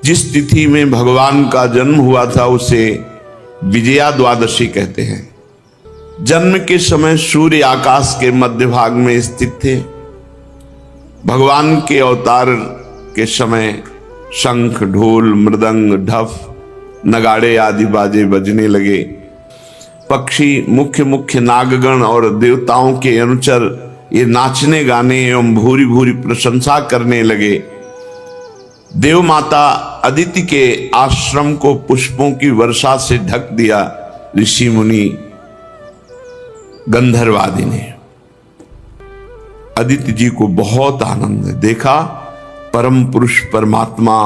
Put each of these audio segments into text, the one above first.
जिस तिथि में भगवान का जन्म हुआ था उसे विजया द्वादशी कहते हैं। जन्म के समय सूर्य आकाश के मध्य भाग में स्थित थे। भगवान के अवतार के समय शंख, ढोल, मृदंग, ढफ, नगाड़े आदि बाजे बजने लगे। पक्षी, मुख्य मुख्य नागगण और देवताओं के अनुचर ये नाचने गाने एवं भूरी भूरी प्रशंसा करने लगे। देव माता अदिति के आश्रम को पुष्पों की वर्षा से ढक दिया। ऋषि मुनि गंधर्वादि ने अदिति जी को बहुत आनंद देखा। परम पुरुष परमात्मा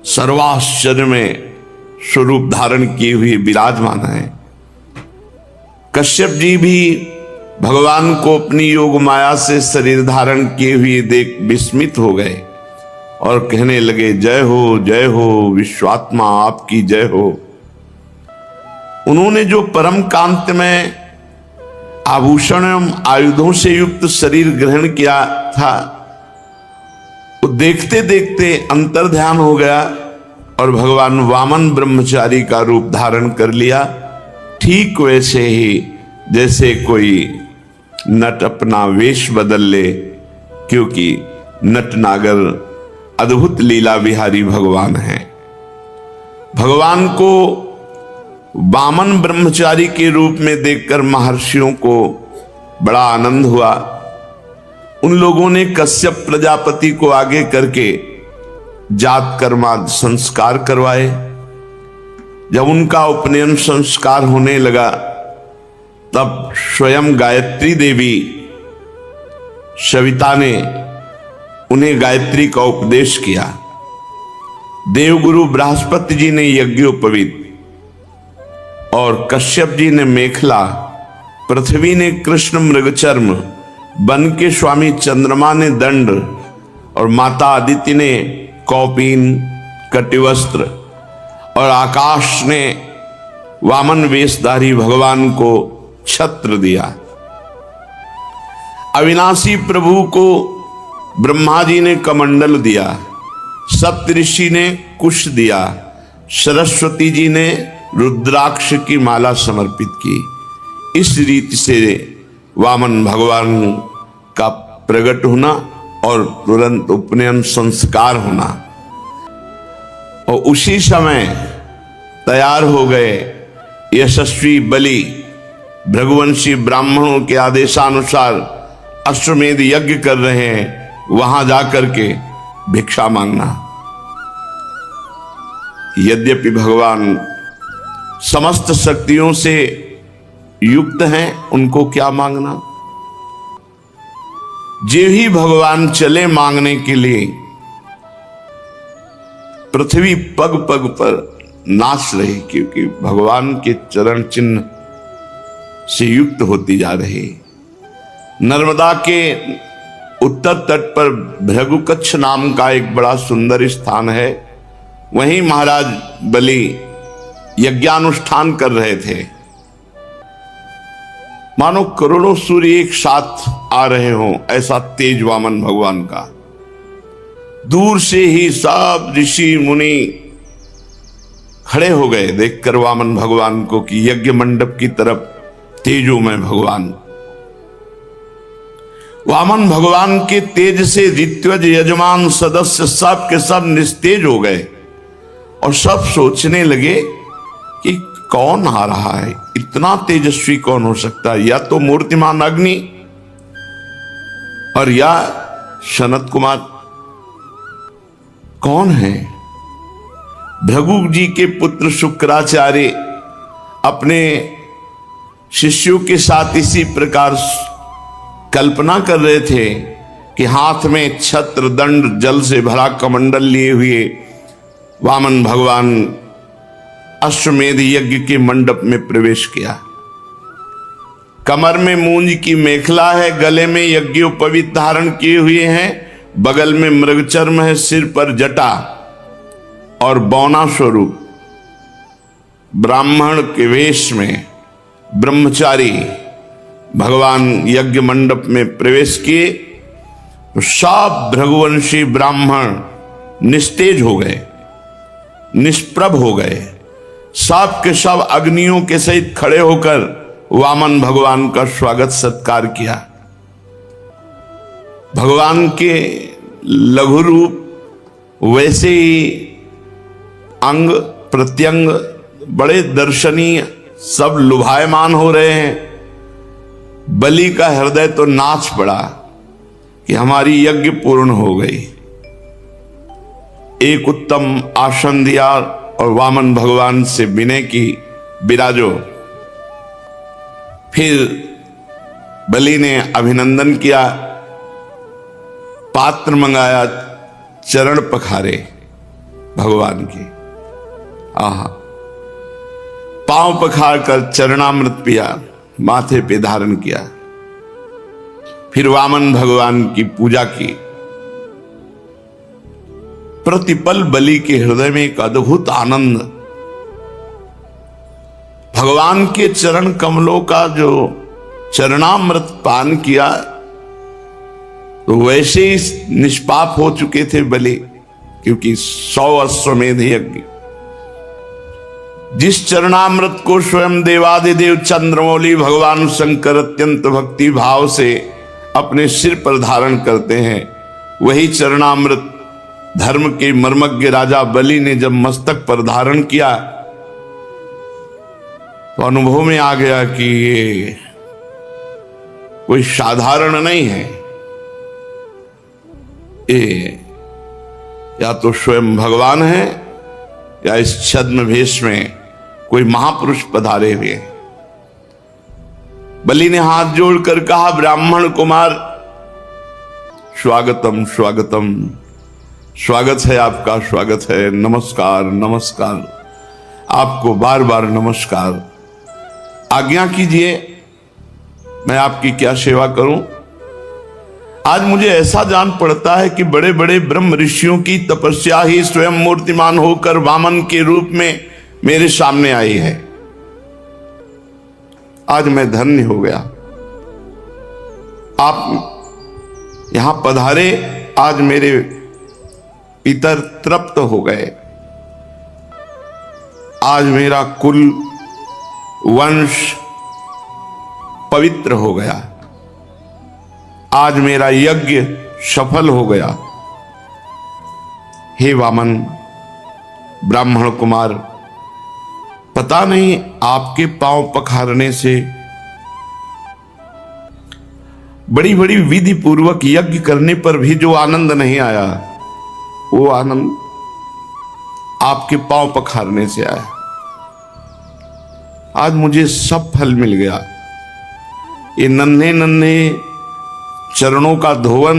सर्वाश्चर्य में स्वरूप धारण किए हुए विराजमान है। कश्यप जी भी भगवान को अपनी योग माया से शरीर धारण किए हुए देख विस्मित हो गए और कहने लगे, जय हो विश्वात्मा, आपकी जय हो। उन्होंने जो परम कांत में आभूषण एवं आयुधों से युक्त शरीर ग्रहण किया था, वो देखते देखते अंतर्ध्यान हो गया और भगवान वामन ब्रह्मचारी का रूप धारण कर लिया। ठीक वैसे ही जैसे कोई नट अपना वेश बदल ले, क्योंकि नट नागर अद्भुत लीला विहारी भगवान हैं। भगवान को वामन ब्रह्मचारी के रूप में देखकर महर्षियों को बड़ा आनंद हुआ। उन लोगों ने कश्यप प्रजापति को आगे करके जात कर्मादि संस्कार करवाए। जब उनका उपनयन संस्कार होने लगा तब स्वयं गायत्री देवी सविता ने उन्हें गायत्री का उपदेश किया। देवगुरु बृहस्पति जी ने यज्ञोपवीत और कश्यप जी ने मेखला, पृथ्वी ने कृष्ण मृगचर्म, वन के स्वामी चंद्रमा ने दंड और माता अदिति ने कौपीन कटिवस्त्र और आकाश ने वामन वेशधारी भगवान को छत्र दिया। अविनाशी प्रभु को ब्रह्मा जी ने कमंडल दिया, सप्तऋषि ने कुश दिया, सरस्वती जी ने रुद्राक्ष की माला समर्पित की। इस रीति से वामन भगवान का प्रकट होना और तुरंत उपनयन संस्कार होना। और उसी समय तैयार हो गए यशस्वी बलि भृगुवंशी ब्राह्मणों के आदेशानुसार अश्वमेध यज्ञ कर रहे हैं। वहां जाकर के भिक्षा मांगना। यद्यपि भगवान समस्त शक्तियों से युक्त हैं, उनको क्या मांगना। जे ही भगवान चले मांगने के लिए, पृथ्वी पग पग पर नाच रही, क्योंकि भगवान के चरण चिन्ह से युक्त होती जा रही। नर्मदा के उत्तर तट पर भृगुकच्छ नाम का एक बड़ा सुंदर स्थान है। वहीं महाराज बलि यज्ञानुष्ठान कर रहे थे। मानो करोड़ों सूर्य एक साथ आ रहे हों, ऐसा तेज वामन भगवान का। दूर से ही सब ऋषि मुनि खड़े हो गए देखकर वामन भगवान को कि यज्ञ मंडप की तरफ तेजो में भगवान। वामन भगवान के तेज से ऋत्विज यजमान सदस्य सब के सब निस्तेज हो गए और सब सोचने लगे कि कौन आ रहा है, इतना तेजस्वी कौन हो सकता है। या तो मूर्तिमान अग्नि और या सनत कुमार। कौन है? भृगु जी के पुत्र शुक्राचार्य अपने शिष्यों के साथ इसी प्रकार कल्पना कर रहे थे कि हाथ में छत्र दंड जल से भरा कमंडल लिए हुए वामन भगवान अश्वमेध यज्ञ के मंडप में प्रवेश किया। कमर में मूंज की मेखला है, गले में यज्ञोपवीत धारण किए हुए हैं, बगल में मृगचर्म है, सिर पर जटा और बौना स्वरूप ब्राह्मण के वेश में ब्रह्मचारी भगवान यज्ञ मंडप में प्रवेश किए तो सब भृगुवंशी ब्राह्मण निस्तेज हो गए। निष्प्रभ हो गए। सब के सब अग्नियों के सहित खड़े होकर वामन भगवान का स्वागत सत्कार किया। भगवान के लघु रूप वैसे ही अंग प्रत्यंग बड़े दर्शनीय, सब लुभायमान हो रहे हैं। बलि का हृदय तो नाच पड़ा कि हमारी यज्ञ पूर्ण हो गई। एक उत्तम आसन दिया और वामन भगवान से विनय की, विराजो। फिर बलि ने अभिनंदन किया, पात्र मंगाया, चरण पखारे भगवान की। आहा, पांव पखार कर चरणामृत पिया, माथे पे धारण किया। फिर वामन भगवान की पूजा की। प्रतिपल बलि के हृदय में एक अद्भुत आनंद, भगवान के चरण कमलों का जो चरणामृत पान किया तो वैसे ही निष्पाप हो चुके थे बलि, क्योंकि 100 अश्वमेध यज्ञ। जिस चरणामृत को स्वयं देवादिदेव चंद्रमौली भगवान शंकर अत्यंत भक्ति भाव से अपने सिर पर धारण करते हैं, वही चरणामृत धर्म के मर्मज्ञ राजा बलि ने जब मस्तक पर धारण किया तो अनुभव में आ गया कि ये कोई साधारण नहीं है। ये या तो स्वयं भगवान है या इस छद्म भेष में कोई महापुरुष पधारे हुए हैं। बलि ने हाथ जोड़कर कहा, ब्राह्मण कुमार स्वागतम स्वागतम, स्वागत है आपका, स्वागत है, नमस्कार नमस्कार, आपको बार बार नमस्कार। आज्ञा कीजिए, मैं आपकी क्या सेवा करूं। आज मुझे ऐसा जान पड़ता है कि बड़े बड़े ब्रह्म ऋषियों की तपस्या ही स्वयं मूर्तिमान होकर वामन के रूप में मेरे सामने आई है। आज मैं धन्य हो गया, आप यहां पधारे, आज मेरे पितर तृप्त हो गए। आज मेरा कुल वंश पवित्र हो गया, आज मेरा यज्ञ सफल हो गया। हे वामन ब्राह्मण कुमार, पता नहीं आपके पांव पखारने से बड़ी बड़ी विधि पूर्वक यज्ञ करने पर भी जो आनंद नहीं आया, वो आनंद आपके पांव पखारने से आया। आज मुझे सब फल मिल गया। ये नन्हे नन्हे चरणों का धोवन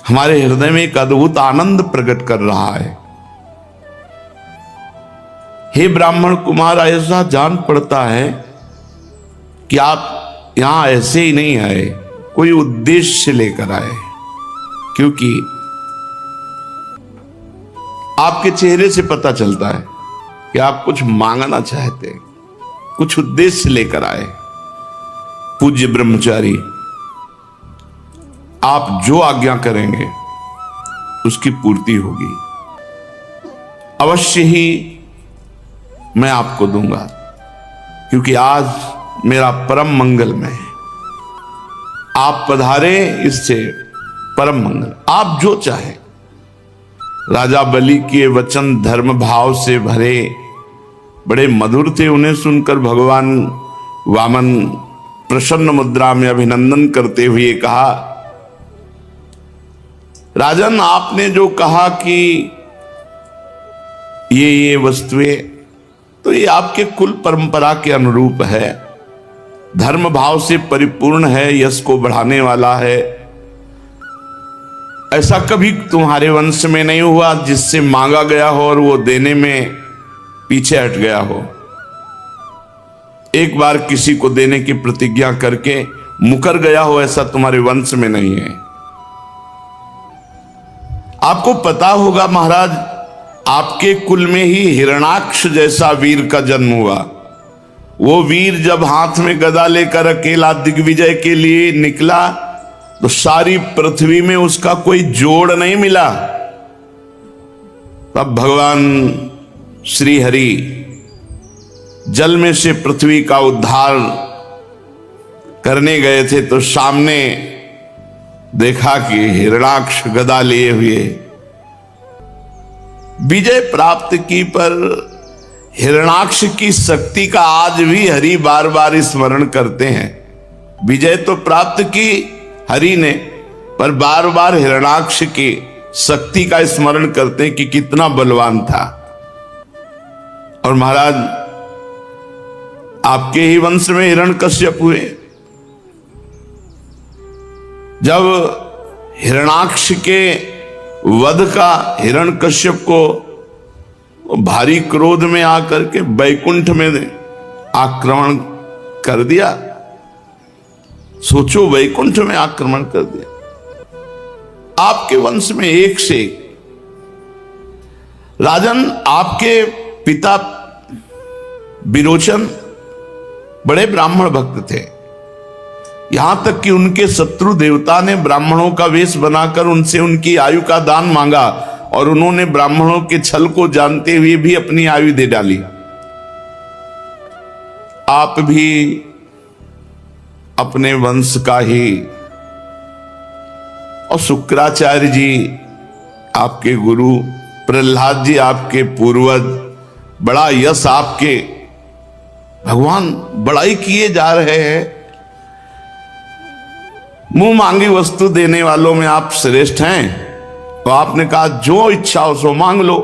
हमारे हृदय में एक अद्भुत आनंद प्रकट कर रहा है। हे ब्राह्मण कुमार, ऐसा जान पड़ता है कि आप यहां ऐसे ही नहीं आए, कोई उद्देश्य लेकर आए, क्योंकि आपके चेहरे से पता चलता है कि आप कुछ मांगना चाहते हैं, कुछ उद्देश्य लेकर आए। पूज्य ब्रह्मचारी, आप जो आज्ञा करेंगे उसकी पूर्ति होगी, अवश्य ही मैं आपको दूंगा, क्योंकि आज मेरा परम मंगलमय है। आप पधारे, इससे परम मंगल। आप जो चाहे। राजा बलि के वचन धर्म भाव से भरे, बड़े मधुर थे। उन्हें सुनकर भगवान वामन प्रसन्न मुद्रा में अभिनंदन करते हुए कहा, राजन, आपने जो कहा कि ये वस्तुएं, तो ये आपके कुल परंपरा के अनुरूप है, धर्म भाव से परिपूर्ण है, यश को बढ़ाने वाला है। ऐसा कभी तुम्हारे वंश में नहीं हुआ जिससे मांगा गया हो और वो देने में पीछे हट गया हो। एक बार किसी को देने की प्रतिज्ञा करके मुकर गया हो, ऐसा तुम्हारे वंश में नहीं है। आपको पता होगा महाराज, आपके कुल में ही हिरणाक्ष जैसा वीर का जन्म हुआ। वो वीर जब हाथ में गदा लेकर अकेला दिग्विजय के लिए निकला तो सारी पृथ्वी में उसका कोई जोड़ नहीं मिला। तब भगवान श्री हरि जल में से पृथ्वी का उद्धार करने गए थे तो सामने देखा कि हिरणाक्ष गदा लिए हुए विजय प्राप्त की, पर हिरणाक्ष की शक्ति का आज भी हरि बार बार स्मरण करते हैं। विजय तो प्राप्त की हरि ने, पर बार बार हिरणाक्ष की शक्ति का स्मरण करते हैं कि कितना बलवान था। और महाराज आपके ही वंश में हिरण्यकश्यप हुए। जब हिरणाक्ष के वध का हिरण्यकश्यप को भारी क्रोध में आकर के वैकुंठ में आक्रमण कर दिया। सोचो, वैकुंठ में आक्रमण कर दिया। आपके वंश में एक से एक राजन, आपके पिता विरोचन बड़े ब्राह्मण भक्त थे, यहां तक कि उनके शत्रु देवता ने ब्राह्मणों का वेश बनाकर उनसे उनकी आयु का दान मांगा और उन्होंने ब्राह्मणों के छल को जानते हुए भी अपनी आयु दे डाली। आप भी अपने वंश का ही, और शुक्राचार्य जी आपके गुरु, प्रहलाद जी आपके पूर्वज, बड़ा यश आपके, भगवान बड़ाई किए जा रहे हैं। मुंह मांगी वस्तु देने वालों में आप श्रेष्ठ हैं। तो आपने कहा जो इच्छा हो सो मांग लो।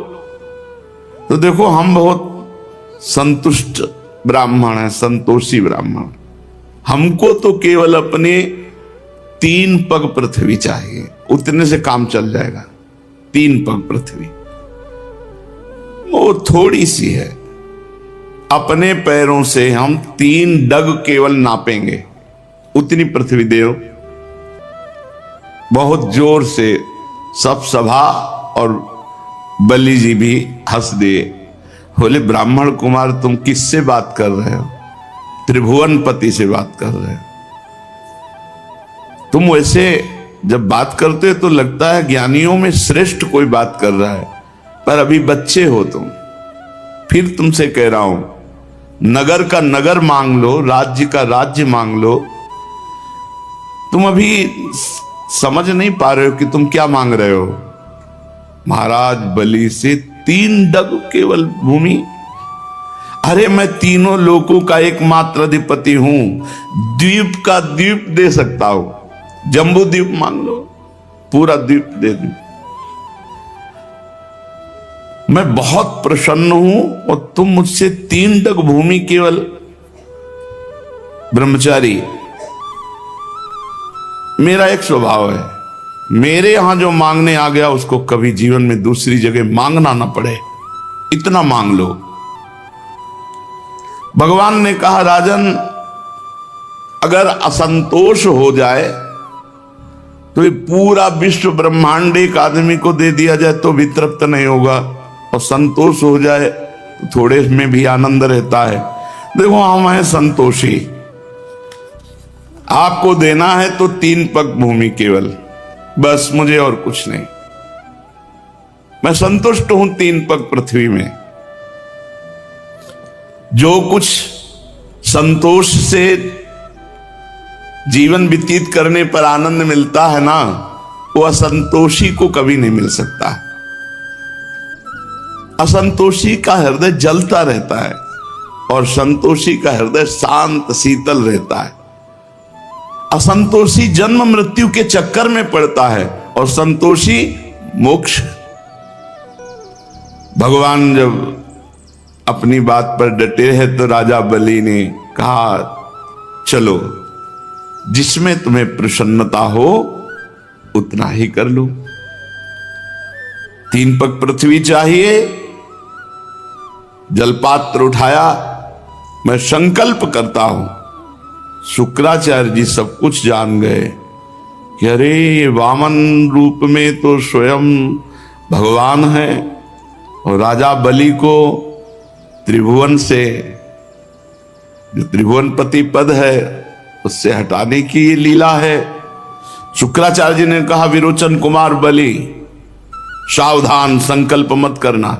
तो देखो, हम बहुत संतुष्ट ब्राह्मण हैं, संतोषी ब्राह्मण। हमको तो केवल अपने 3 पग पृथ्वी चाहिए, उतने से काम चल जाएगा। 3 पग पृथ्वी वो थोड़ी सी है। अपने पैरों से हम 3 डग केवल नापेंगे, उतनी पृथ्वी दे। बहुत जोर से सब सभा और बलि जी भी हंस दिए। बोले, ब्राह्मण कुमार तुम किससे बात कर रहे हो? त्रिभुवनपति से बात कर रहे हो। तुम वैसे जब बात करते हो तो लगता है ज्ञानियों में श्रेष्ठ कोई बात कर रहा है, पर अभी बच्चे हो तुम। फिर तुमसे कह रहा हूं, नगर का नगर मांग लो, राज्य का राज्य मांग लो। तुम अभी समझ नहीं पा रहे हो कि तुम क्या मांग रहे हो। महाराज बलि से 3 डग केवल भूमि। अरे मैं तीनों लोकों का एकमात्र अधिपति हूं, द्वीप का द्वीप दे सकता हूं। जम्बू द्वीप मांग लो, पूरा द्वीप दे दूं। मैं बहुत प्रसन्न हूं और तुम मुझसे 3 डग भूमि केवल। ब्रह्मचारी, मेरा एक स्वभाव है, मेरे यहां जो मांगने आ गया उसको कभी जीवन में दूसरी जगह मांगना ना पड़े, इतना मांग लो। भगवान ने कहा, राजन अगर असंतोष हो जाए तो ये पूरा विश्व ब्रह्मांड एक आदमी को दे दिया जाए तो भी तृप्त नहीं होगा, और संतोष हो जाए तो थोड़े में भी आनंद रहता है। देखो, हम हैं संतोषी। आपको देना है तो 3 पग भूमि केवल, बस, मुझे और कुछ नहीं। मैं संतुष्ट हूं 3 पग पृथ्वी में। जो कुछ संतोष से जीवन व्यतीत करने पर आनंद मिलता है ना, वो असंतोषी को कभी नहीं मिल सकता। असंतोषी का हृदय जलता रहता है और संतोषी का हृदय शांत शीतल रहता है। असंतोषी जन्म मृत्यु के चक्कर में पड़ता है और संतोषी मोक्ष। भगवान जब अपनी बात पर डटे हैं तो राजा बलि ने कहा, चलो जिसमें तुम्हें प्रसन्नता हो उतना ही कर लो। 3 पग पृथ्वी चाहिए। जलपात्र उठाया, मैं संकल्प करता हूं। शुक्राचार्य जी सब कुछ जान गए कि अरे ये वामन रूप में तो स्वयं भगवान है, और राजा बलि को त्रिभुवन से, जो त्रिभुवनपति पद है, उससे हटाने की ये लीला है। शुक्राचार्य जी ने कहा, विरोचन कुमार बलि, सावधान, संकल्प मत करना।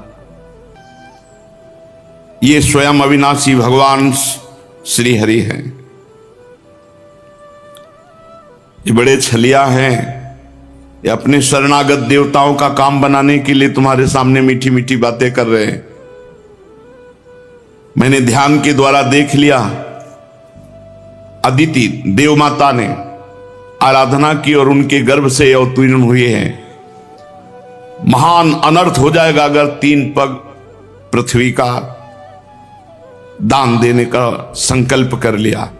ये स्वयं अविनाशी भगवान श्री हरि हैं। ये बड़े छलिया हैं। ये अपने शरणागत देवताओं का काम बनाने के लिए तुम्हारे सामने मीठी मीठी बातें कर रहे हैं। मैंने ध्यान के द्वारा देख लिया, अदिति देव माता ने आराधना की और उनके गर्भ से अवतीर्ण हुए हैं। महान अनर्थ हो जाएगा अगर 3 पग पृथ्वी का दान देने का संकल्प कर लिया।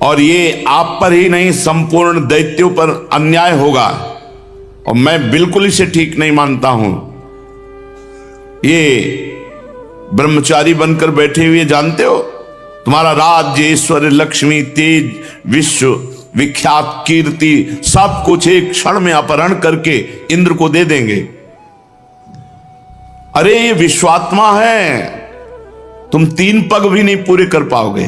और ये आप पर ही नहीं, संपूर्ण दैत्यों पर अन्याय होगा। और मैं बिल्कुल इसे ठीक नहीं मानता हूं। ये ब्रह्मचारी बनकर बैठे हुए, जानते हो, तुम्हारा राज्य, ऐश्वर्य, लक्ष्मी, तेज, विश्व विख्यात कीर्ति, सब कुछ एक क्षण में अपहरण करके इंद्र को दे देंगे। अरे ये विश्वात्मा है, तुम 3 पग भी नहीं पूरे कर पाओगे।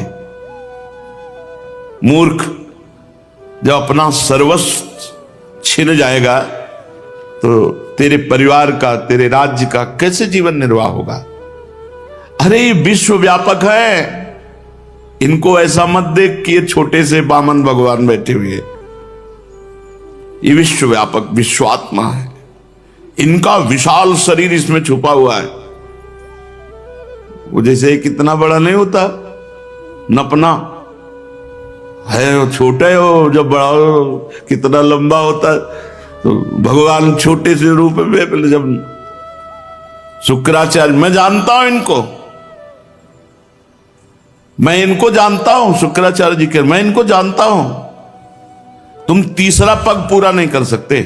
मूर्ख, जब अपना सर्वस्व छिन जाएगा तो तेरे परिवार का, तेरे राज्य का कैसे जीवन निर्वाह होगा। अरे ये विश्व व्यापक है। इनको ऐसा मत देख कि ये छोटे से बामन भगवान बैठे हुए। ये विश्व व्यापक विश्वात्मा है। इनका विशाल शरीर इसमें छुपा हुआ है। वो जैसे कितना बड़ा नहीं होता, नपना है, वो छोटा हो, जब बड़ा हो कितना लंबा होता है। तो भगवान छोटे से रूप में, जब शुक्राचार्य, मैं जानता हूं इनको, मैं इनको जानता हूं, शुक्राचार्य जी के, मैं इनको जानता हूं। तुम 3रा पग पूरा नहीं कर सकते।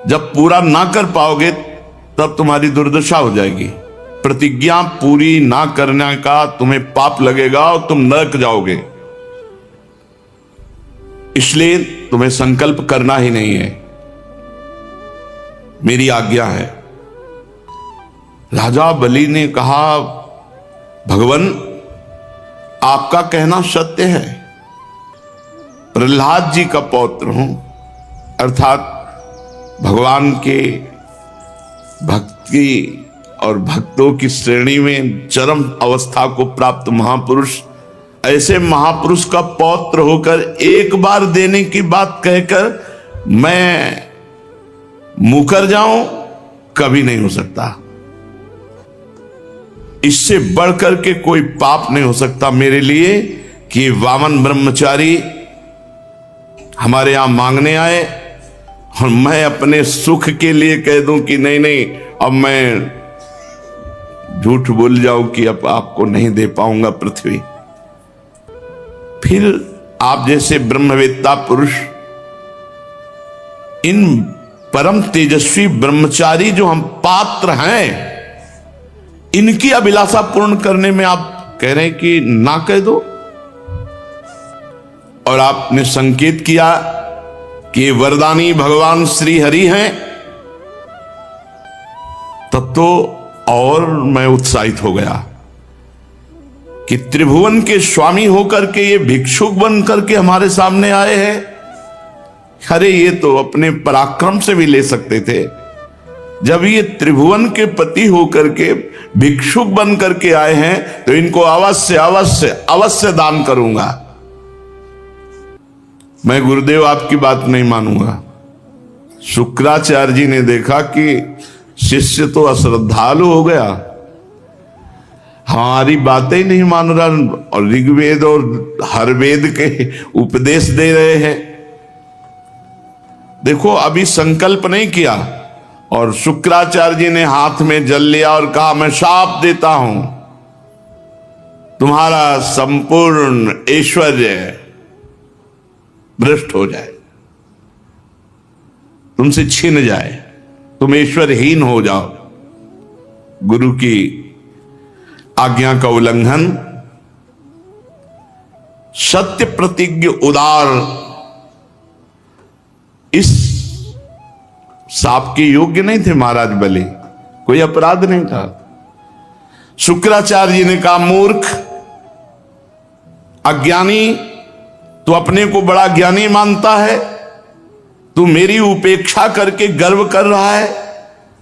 जब पूरा ना कर पाओगे तब तुम्हारी दुर्दशा हो जाएगी। प्रतिज्ञा पूरी ना करने का तुम्हें पाप लगेगा और तुम नरक जाओगे। इसलिए तुम्हें संकल्प करना ही नहीं है, मेरी आज्ञा है। राजा बलि ने कहा, भगवान आपका कहना सत्य है। प्रहलाद जी का पौत्र हूं, अर्थात भगवान के भक्ति और भक्तों की श्रेणी में चरम अवस्था को प्राप्त महापुरुष, ऐसे महापुरुष का पौत्र होकर एक बार देने की बात कहकर मैं मुकर जाऊं, कभी नहीं हो सकता। इससे बढ़कर के कोई पाप नहीं हो सकता मेरे लिए कि वामन ब्रह्मचारी हमारे यहां मांगने आए और मैं अपने सुख के लिए कह दूं कि नहीं नहीं, अब मैं झूठ बोल जाऊं कि अब आपको नहीं दे पाऊंगा पृथ्वी। फिर आप जैसे ब्रह्मवेत्ता पुरुष, इन परम तेजस्वी ब्रह्मचारी जो हम पात्र हैं, इनकी अभिलाषा पूर्ण करने में आप कह रहे हैं कि ना कह दो। और आपने संकेत किया कि वरदानी भगवान श्री हरि हैं, तब तो और मैं उत्साहित हो गया कि त्रिभुवन के स्वामी होकर के ये भिक्षुक बन करके हमारे सामने आए हैं। अरे ये तो अपने पराक्रम से भी ले सकते थे। जब ये त्रिभुवन के पति होकर के भिक्षुक बन करके आए हैं तो इनको अवश्य अवश्य अवश्य दान करूंगा। मैं गुरुदेव आपकी बात नहीं मानूंगा। शुक्राचार्य जी ने देखा कि शिष्य तो अश्रद्धालु हो गया, हमारी बातें ही नहीं मान रहा और ऋग्वेद और हर वेद के उपदेश दे रहे हैं। देखो अभी संकल्प नहीं किया और शुक्राचार्य जी ने हाथ में जल लिया और कहा, मैं शाप देता हूं, तुम्हारा संपूर्ण ऐश्वर्य भ्रष्ट हो जाए, तुमसे छीन जाए, तुम ऐश्वर्यहीन हो जाओ। गुरु की आज्ञा का उल्लंघन, सत्य प्रतिज्ञ उदार, इस साप के योग्य नहीं थे महाराज बलि, कोई अपराध नहीं था। शुक्राचार्य जी ने कहा, मूर्ख अज्ञानी, तू अपने को बड़ा ज्ञानी मानता है, तू मेरी उपेक्षा करके गर्व कर रहा है,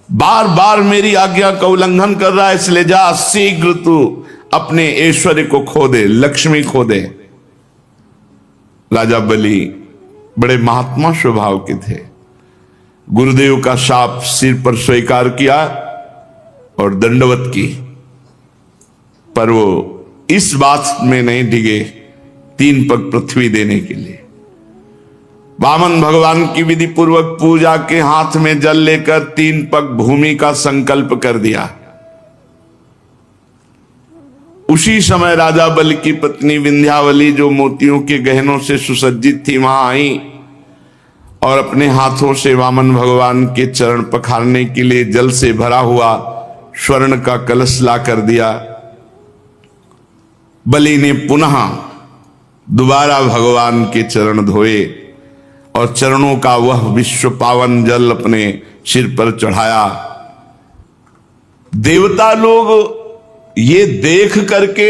बार बार मेरी आज्ञा का उल्लंघन कर रहा है, इसलिए जा शीघ्र तू अपने ऐश्वर्य को खो दे, लक्ष्मी खो दे। राजा बलि बड़े महात्मा स्वभाव के थे। गुरुदेव का शाप सिर पर स्वीकार किया और दंडवत की, पर वो इस बात में नहीं डिगे 3 पग पृथ्वी देने के लिए। वामन भगवान की विधि पूर्वक पूजा के हाथ में जल लेकर 3 पग भूमि का संकल्प कर दिया। उसी समय राजा बलि की पत्नी विंध्यावली, जो मोतियों के गहनों से सुसज्जित थी, वहां आई और अपने हाथों से वामन भगवान के चरण पखारने के लिए जल से भरा हुआ स्वर्ण का कलश ला कर दिया। बलि ने पुनः दोबारा भगवान के चरण धोए और चरणों का वह विश्व पावन जल अपने सिर पर चढ़ाया। देवता लोग ये देख करके,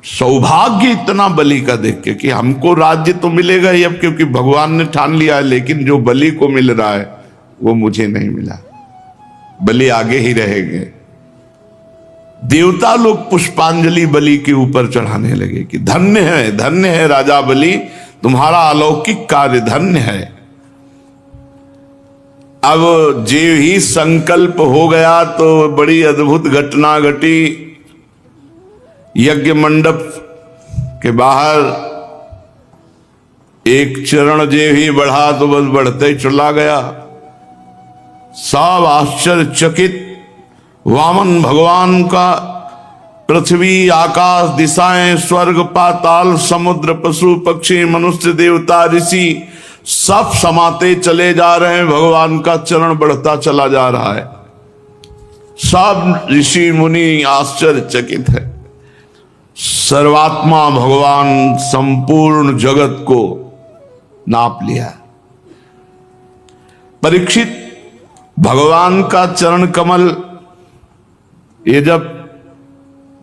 सौभाग्य इतना बलि का देख के कि हमको राज्य तो मिलेगा ही अब, क्योंकि भगवान ने ठान लिया है, लेकिन जो बलि को मिल रहा है वो मुझे नहीं मिला, बलि आगे ही रहेंगे। देवता लोग पुष्पांजलि बलि के ऊपर चढ़ाने लगे कि धन्य है राजा बलि, तुम्हारा अलौकिक कार्य धन्य है। अब जे ही संकल्प हो गया तो बड़ी अद्भुत घटना घटी। यज्ञ मंडप के बाहर एक चरण जे ही बढ़ा तो बस बढ़ते ही चला गया। सब आश्चर्यचकित, वामन भगवान का पृथ्वी, आकाश, दिशाएं, स्वर्ग, पाताल, समुद्र, पशु पक्षी, मनुष्य, देवता, ऋषि सब समाते चले जा रहे हैं। भगवान का चरण बढ़ता चला जा रहा है। सब ऋषि मुनि आश्चर्यचकित है। सर्वात्मा भगवान संपूर्ण जगत को नाप लिया। परीक्षित, भगवान का चरण कमल ये जब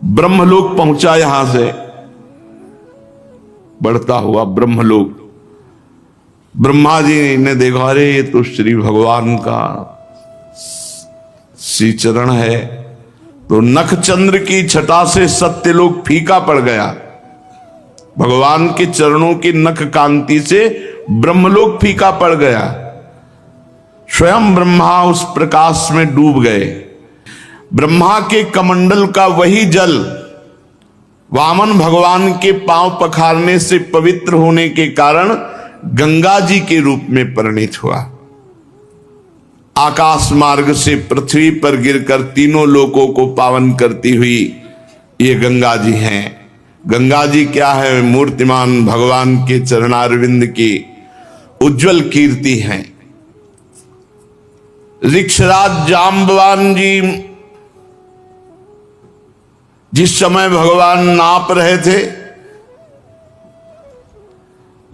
ब्रह्मलोक पहुंचा, यहां से बढ़ता हुआ ब्रह्मलोक, ब्रह्मा जी ने देखा, अरे ये तो श्री भगवान का श्री चरण है। तो नख चंद्र की छटा से सत्यलोक फीका पड़ गया। भगवान के चरणों की नख कांति से ब्रह्मलोक फीका पड़ गया। स्वयं ब्रह्मा उस प्रकाश में डूब गए। ब्रह्मा के कमंडल का वही जल वामन भगवान के पांव पखारने से पवित्र होने के कारण गंगा जी के रूप में परिणित हुआ। आकाश मार्ग से पृथ्वी पर गिरकर तीनों लोकों को पावन करती हुई ये गंगा जी हैं। गंगा जी क्या है? मूर्तिमान भगवान के चरणारविंद की उज्जवल कीर्ति हैं। ऋक्षराज जाम्बवान जी जिस समय भगवान नाप रहे थे,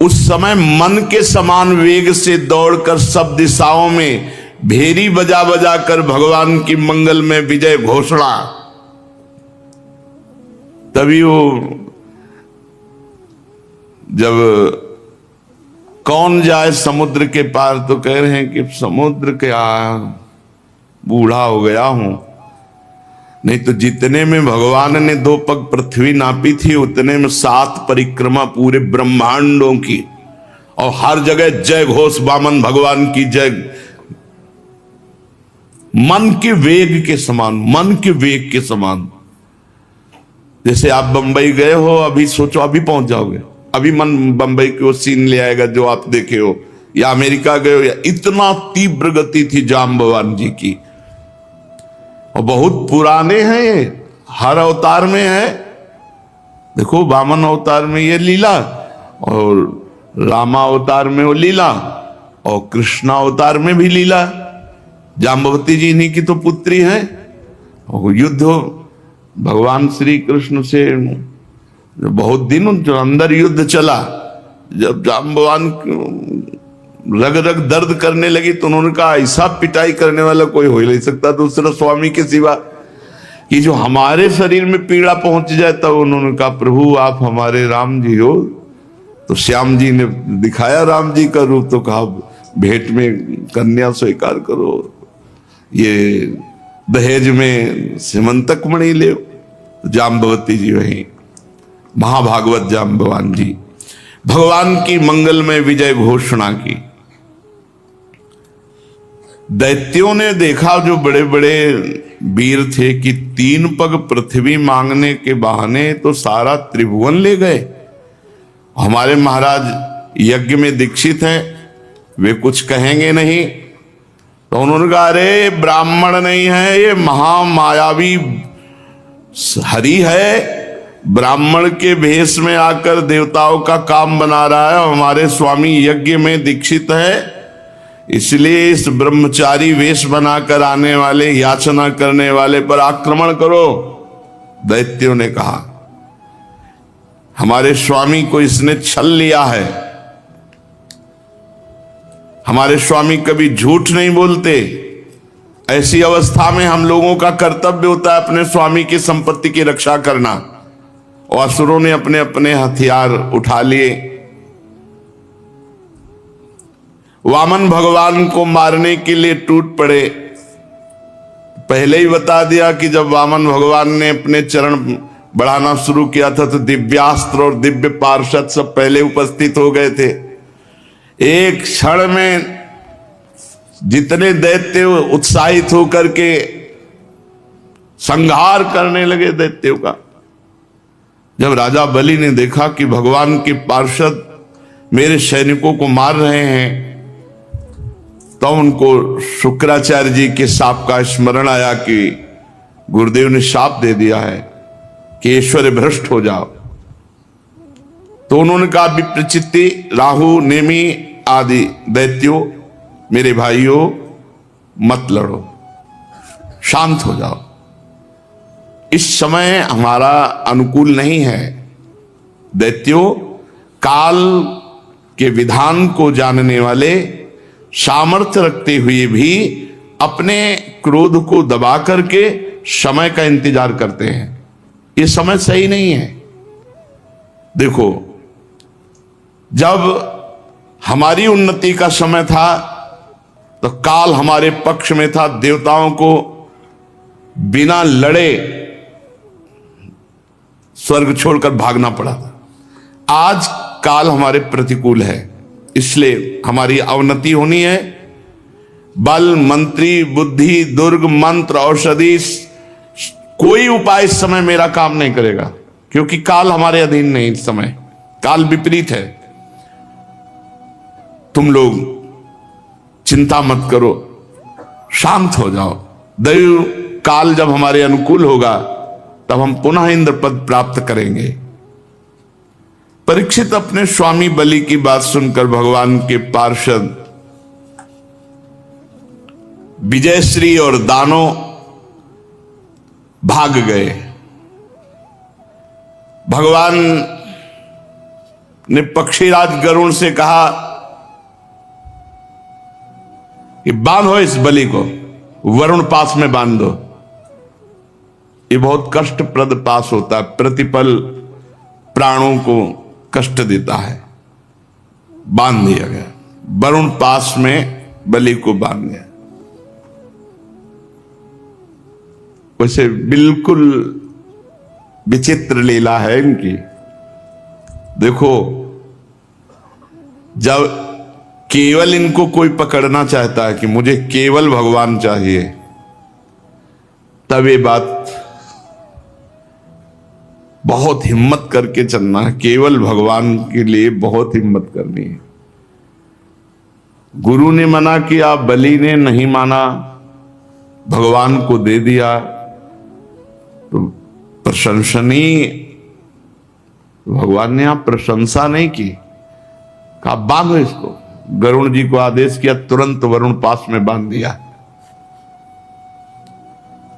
उस समय मन के समान वेग से दौड़कर सब दिशाओं में भेरी बजा बजा कर भगवान की मंगल में विजय घोषणा। तभी वो जब कौन जाए समुद्र के पार, तो कह रहे हैं कि समुद्र क्या, बूढ़ा हो गया हूं। नहीं तो जितने में भगवान ने 2 पग पृथ्वी नापी थी, उतने में 7 परिक्रमा पूरे ब्रह्मांडों की, और हर जगह जय घोष वामन भगवान की जय। मन के वेग के समान, मन के वेग के समान। जैसे आप बंबई गए हो, अभी सोचो अभी पहुंच जाओगे, अभी मन बंबई की वो सीन ले आएगा जो आप देखे हो, या अमेरिका गए हो, या इतना तीव्र गति थी जाम्बवान जी की। और बहुत पुराने हैं ये, हर अवतार में है। देखो वामन अवतार में ये लीला, और रामा अवतार में वो लीला, और कृष्णा अवतार में भी लीला। जाम्बवती जी इन्हीं की तो पुत्री है। और युद्ध भगवान श्री कृष्ण से बहुत दिन जो अंदर युद्ध चला, जब जाम्बवान रग रग दर्द करने लगी तो उन्होंने कहा ऐसा पिटाई करने वाला कोई हो ही नहीं सकता दूसरा स्वामी के सिवा, कि जो हमारे शरीर में पीड़ा पहुंच जाए। तब उन्होंने कहा प्रभु आप हमारे राम जी हो, तो श्याम जी ने दिखाया राम जी का रूप, तो कहा भेंट में कन्या स्वीकार करो, ये दहेज में सिमंतक मणि ले। जाम्बवती जी वहीं, महाभागवत जाम्बवान जी, भगवान की मंगलमय विजय घोषणा की। दैत्यों ने देखा, जो बड़े बड़े वीर थे, कि 3 पग पृथ्वी मांगने के बहाने तो सारा त्रिभुवन ले गए। हमारे महाराज यज्ञ में दीक्षित हैं, वे कुछ कहेंगे नहीं। तो उन्होंने कहा, अरे ब्राह्मण नहीं है, ये महामायावी हरि है, ब्राह्मण के भेष में आकर देवताओं का काम बना रहा है। हमारे स्वामी यज्ञ में दीक्षित है, इसलिए इस ब्रह्मचारी वेश बनाकर आने वाले, याचना करने वाले पर आक्रमण करो। दैत्यों ने कहा, हमारे स्वामी को इसने छल लिया है। हमारे स्वामी कभी झूठ नहीं बोलते। ऐसी अवस्था में हम लोगों का कर्तव्य होता है अपने स्वामी की संपत्ति की रक्षा करना। और असुरों ने अपने अपने हथियार उठा लिए, वामन भगवान को मारने के लिए टूट पड़े। पहले ही बता दिया कि जब वामन भगवान ने अपने चरण बढ़ाना शुरू किया था तो दिव्यास्त्र और दिव्य पार्षद सब पहले उपस्थित हो गए थे। एक क्षण में जितने दैत्य उत्साहित होकर के संहार करने लगे दैत्यों का। जब राजा बलि ने देखा कि भगवान के पार्षद मेरे सैनिकों को मार रहे हैं, तो उनको शुक्राचार्य जी के शाप का स्मरण आया कि गुरुदेव ने शाप दे दिया है कि ऐश्वर्य भ्रष्ट हो जाओ। तो उन्होंने कहा, विप्रचित्ति, राहु, नेमि आदि दैत्यों, मेरे भाइयों मत लड़ो, शांत हो जाओ, इस समय हमारा अनुकूल नहीं है। दैत्यों, काल के विधान को जानने वाले, सामर्थ्य रखते हुए भी अपने क्रोध को दबा करके समय का इंतजार करते हैं। ये समय सही नहीं है। देखो, जब हमारी उन्नति का समय था तो काल हमारे पक्ष में था, देवताओं को बिना लड़े स्वर्ग छोड़कर भागना पड़ा था। आज काल हमारे प्रतिकूल है, इसलिए हमारी अवनति होनी है। बल, मंत्री, बुद्धि, दुर्ग, मंत्र, औषधि, कोई उपाय इस समय मेरा काम नहीं करेगा, क्योंकि काल हमारे अधीन नहीं। इस समय काल विपरीत है। तुम लोग चिंता मत करो, शांत हो जाओ। दैव काल जब हमारे अनुकूल होगा तब हम पुनः इंद्र पद प्राप्त करेंगे। परीक्षित अपने स्वामी बलि की बात सुनकर भगवान के पार्षद विजयश्री और दानो भाग गए। भगवान ने पक्षीराज गरुण से कहा कि बांधो इस बलि को, वरुण पास में बांध दो। ये बहुत कष्टप्रद पास होता है, प्रतिपल प्राणों को कष्ट देता है। बांध दिया गया, वरुण पास में बलि को बांध दिया। वैसे बिल्कुल विचित्र लीला है इनकी। देखो, जब केवल इनको कोई पकड़ना चाहता है कि मुझे केवल भगवान चाहिए, तब ये बात बहुत हिम्मत करके चलना है। केवल भगवान के लिए बहुत हिम्मत करनी है। गुरु ने मना किया, बलि ने नहीं माना, भगवान को दे दिया, तो प्रशंसनीय। भगवान ने यहां प्रशंसा नहीं की, कहा बांधो इसको। गरुण जी को आदेश किया, तुरंत वरुण पास में बांध दिया।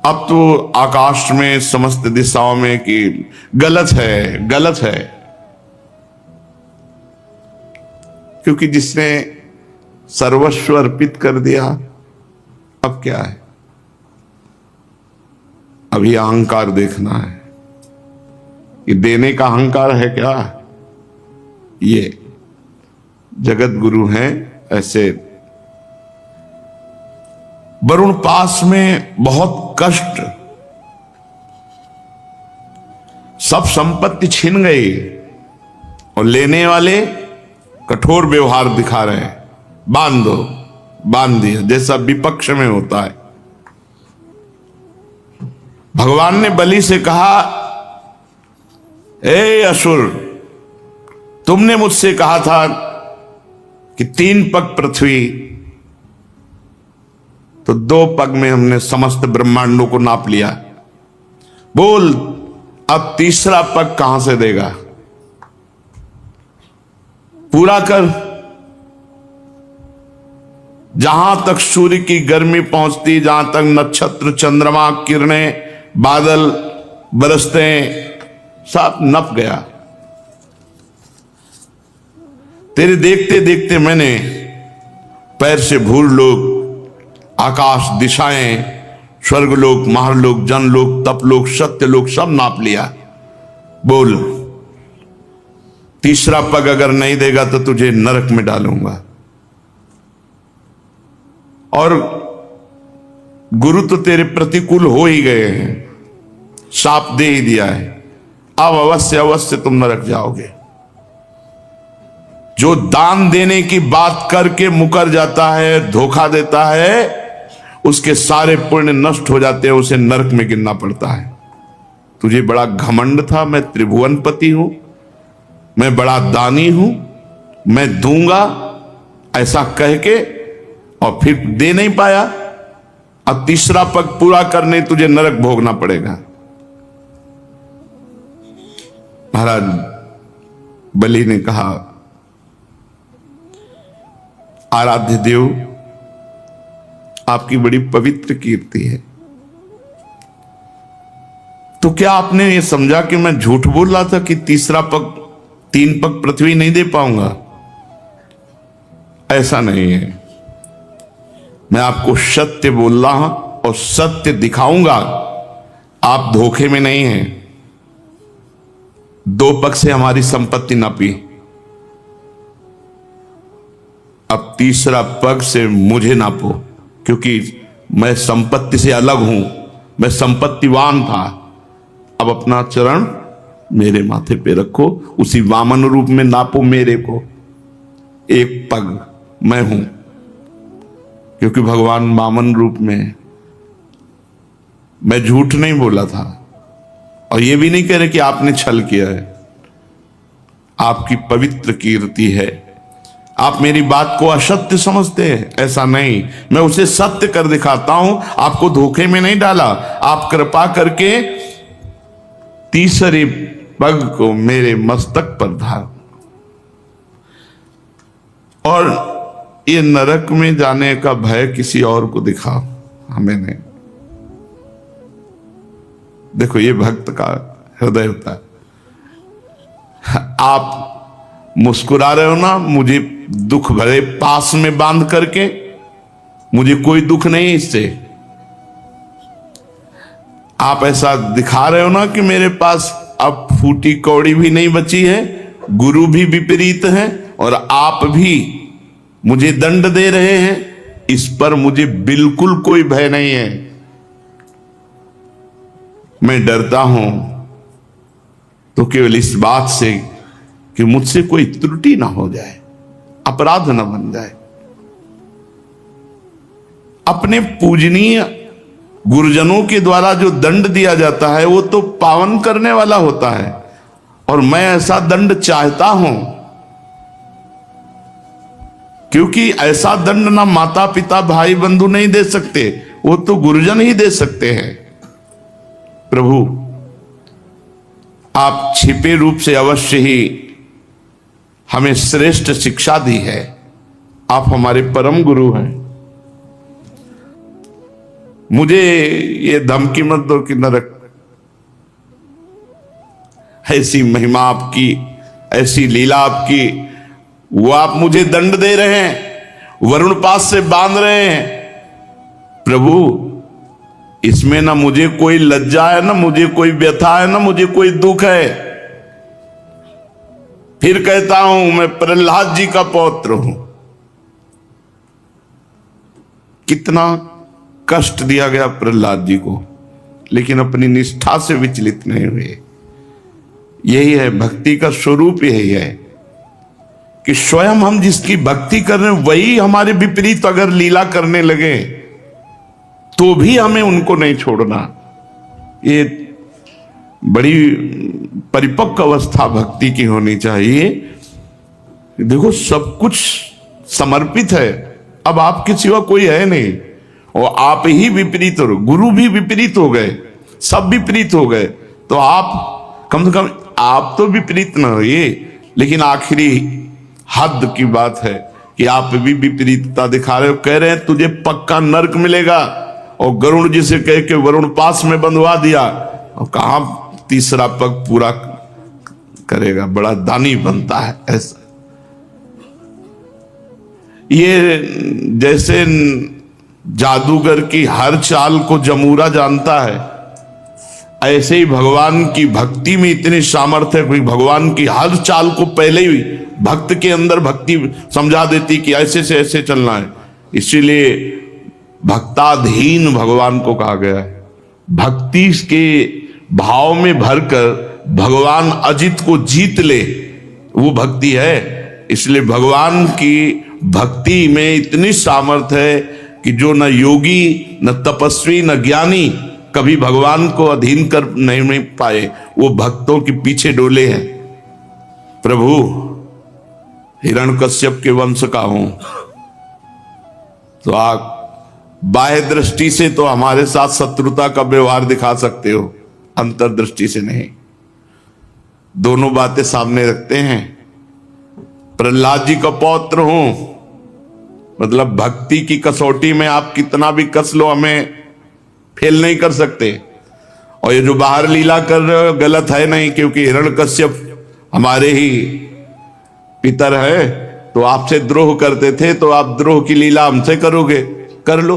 अब तो आकाश में समस्त दिशाओं में कि गलत है, गलत है, क्योंकि जिसने सर्वस्व अर्पित कर दिया, अब क्या है? अभी अहंकार देखना है कि देने का अहंकार है क्या? ये जगत गुरु हैं ऐसे। वरुण पास में बहुत कष्ट, सब संपत्ति छिन गई और लेने वाले कठोर व्यवहार दिखा रहे हैं, बांध दो, बांध दिया, जैसा विपक्ष में होता है। भगवान ने बलि से कहा, ए असुर, तुमने मुझसे कहा था कि 3 पग पृथ्वी, तो 2 पग में हमने समस्त ब्रह्मांडों को नाप लिया। बोल अब तीसरा पग कहां से देगा? पूरा कर। जहां तक सूर्य की गर्मी पहुंचती, जहां तक नक्षत्र, चंद्रमा, किरणें, बादल बरसते, सब नप गया। तेरे देखते देखते मैंने पैर से भूल लोग, आकाश, दिशाएं, स्वर्गलोक, महालोक, जनलोक, तपलोक, सत्यलोक सब नाप लिया। बोल तीसरा पग अगर नहीं देगा तो तुझे नरक में डालूंगा। और गुरु तो तेरे प्रतिकूल हो ही गए हैं, शाप दे ही दिया है, अब अवश्य अवश्य तुम नरक जाओगे। जो दान देने की बात करके मुकर जाता है, धोखा देता है, उसके सारे पुण्य नष्ट हो जाते हैं, उसे नरक में गिरना पड़ता है। तुझे बड़ा घमंड था, मैं त्रिभुवनपति हूं, मैं बड़ा दानी हूं, मैं दूंगा, ऐसा कह के, और फिर दे नहीं पाया। अब तीसरा पग पूरा करने तुझे नरक भोगना पड़ेगा। महाराज बलि ने कहा, आराध्य देव, आपकी बड़ी पवित्र कीर्ति है, तो क्या आपने ये समझा कि मैं झूठ बोल रहा था कि तीसरा पग, 3 पग पृथ्वी नहीं दे पाऊंगा? ऐसा नहीं है, मैं आपको सत्य बोल रहा हूं और सत्य दिखाऊंगा। आप धोखे में नहीं हैं। 2 पग से हमारी संपत्ति नापी, अब तीसरा पग से मुझे नापो, क्योंकि मैं संपत्ति से अलग हूं, मैं संपत्तिवान था। अब अपना चरण मेरे माथे पे रखो, उसी वामन रूप में नापो मेरे को। 1 पग मैं हूं, क्योंकि भगवान वामन रूप में। मैं झूठ नहीं बोला था, और ये भी नहीं कह रहे कि आपने छल किया है। आपकी पवित्र कीर्ति है। आप मेरी बात को असत्य समझते हैं, ऐसा नहीं, मैं उसे सत्य कर दिखाता हूं। आपको धोखे में नहीं डाला। आप कृपा करके तीसरे पग को मेरे मस्तक पर धार, और ये नरक में जाने का भय किसी और को दिखाओ, हमें नहीं। देखो, ये भक्त का हृदय होता है। आप मुस्कुरा रहे हो ना, मुझे दुख भरे पास में बांध करके, मुझे कोई दुख नहीं इससे। आप ऐसा दिखा रहे हो ना कि मेरे पास अब फूटी कौड़ी भी नहीं बची है, गुरु भी विपरीत है, और आप भी मुझे दंड दे रहे हैं, इस पर मुझे बिल्कुल कोई भय नहीं है। मैं डरता हूं तो केवल इस बात से कि मुझसे कोई त्रुटि ना हो जाए, अपराध ना बन जाए। अपने पूजनीय गुरुजनों के द्वारा जो दंड दिया जाता है वो तो पावन करने वाला होता है, और मैं ऐसा दंड चाहता हूं, क्योंकि ऐसा दंड ना माता पिता भाई बंधु नहीं दे सकते, वो तो गुरुजन ही दे सकते हैं। प्रभु, आप छिपे रूप से अवश्य ही हमें श्रेष्ठ शिक्षा दी है। आप हमारे परम गुरु हैं। मुझे ये धमकी मत दो कि नरक, ऐसी महिमा आपकी, ऐसी लीला आपकी, वो आप मुझे दंड दे रहे हैं, वरुण पास से बांध रहे हैं। प्रभु, इसमें ना मुझे कोई लज्जा है, ना मुझे कोई व्यथा है, ना मुझे कोई दुख है। फिर कहता हूं मैं प्रहलाद जी का पौत्र हूं। कितना कष्ट दिया गया प्रहलाद जी को, लेकिन अपनी निष्ठा से विचलित नहीं हुए। यही है भक्ति का स्वरूप, यही है कि स्वयं हम जिसकी भक्ति कर रहे हैं वही हमारे विपरीत अगर लीला करने लगे तो भी हमें उनको नहीं छोड़ना। ये बड़ी परिपक्व अवस्था भक्ति की होनी चाहिए। देखो सब कुछ समर्पित है, अब आपके सिवा कोई है नहीं, और आप ही विपरीत हो, गुरु भी विपरीत हो गए, सब विपरीत हो गए, तो आप कम से कम आप तो विपरीत ना होइए। लेकिन आखिरी हद की बात है कि आप भी विपरीतता दिखा रहे हो, कह रहे हैं तुझे पक्का नरक मिलेगा, और गरुड़ जी से कह के वरुण पास में बंधवा दिया, और कहां तीसरा पग पूरा करेगा, बड़ा दानी बनता है। ऐसा ये जैसे जादूगर की हर चाल को जमूरा जानता है, ऐसे ही भगवान की भक्ति में इतनी सामर्थ्य है कि भगवान की हर चाल को पहले ही भक्त के अंदर भक्ति समझा देती कि ऐसे से ऐसे चलना है। इसीलिए भक्ताधीन भगवान को कहा गया है। भक्ति के भाव में भरकर भगवान अजित को जीत ले, वो भक्ति है। इसलिए भगवान की भक्ति में इतनी सामर्थ्य है कि जो न योगी न तपस्वी न ज्ञानी कभी भगवान को अधीन कर नहीं पाए, वो भक्तों के पीछे डोले हैं। प्रभु हिरण्यकश्यप के वंश का हूं, तो आप बाह्य दृष्टि से तो हमारे साथ शत्रुता का व्यवहार दिखा सकते हो, अंतर्दृष्टि से नहीं। दोनों बातें सामने रखते हैं। प्रहलाद जी का पौत्र हूं, मतलब भक्ति की कसौटी में आप कितना भी कस लो हमें फेल नहीं कर सकते। और ये जो बाहर लीला कर रहे हो गलत है नहीं, क्योंकि हिरण्यकश्यप हमारे ही पितर है, तो आपसे द्रोह करते थे, तो आप द्रोह की लीला हमसे करोगे, कर लो।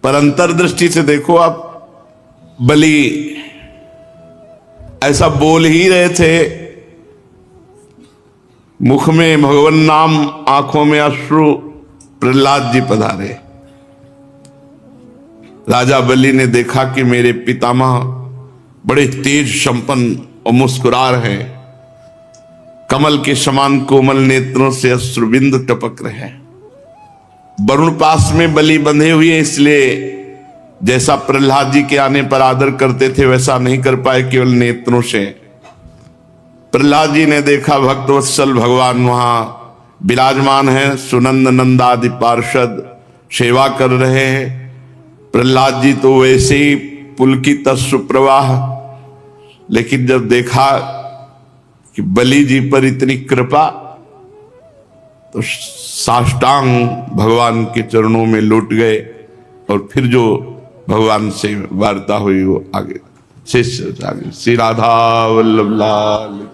पर अंतर्दृष्टि से देखो, आप बलि ऐसा बोल ही रहे थे, मुख में भगवान नाम, आंखों में अश्रु, प्रहलाद जी पधारे। राजा बलि ने देखा कि मेरे पितामह बड़े तेज संपन्न और मुस्कुरा रहे हैं, कमल के समान कोमल नेत्रों से अश्रुबिंदु टपक रहे हैं। वरुण पास में बलि बंधे हुए, इसलिए जैसा प्रहलाद जी के आने पर आदर करते थे वैसा नहीं कर पाए, केवल नेत्रों से। प्रहलाद जी ने देखा भक्तवत्सल भगवान वहां विराजमान है, सुनंद नंदादि पार्षद सेवा कर रहे हैं। प्रहलाद जी तो वैसे ही पुलकित सुप्रवाह, लेकिन जब देखा कि बलि जी पर इतनी कृपा, तो साष्टांग भगवान के चरणों में लौट गए, और फिर जो भगवान से वार्ता हुई वो आगे शिष्य आगे। श्री राधा वल्लभ लाल।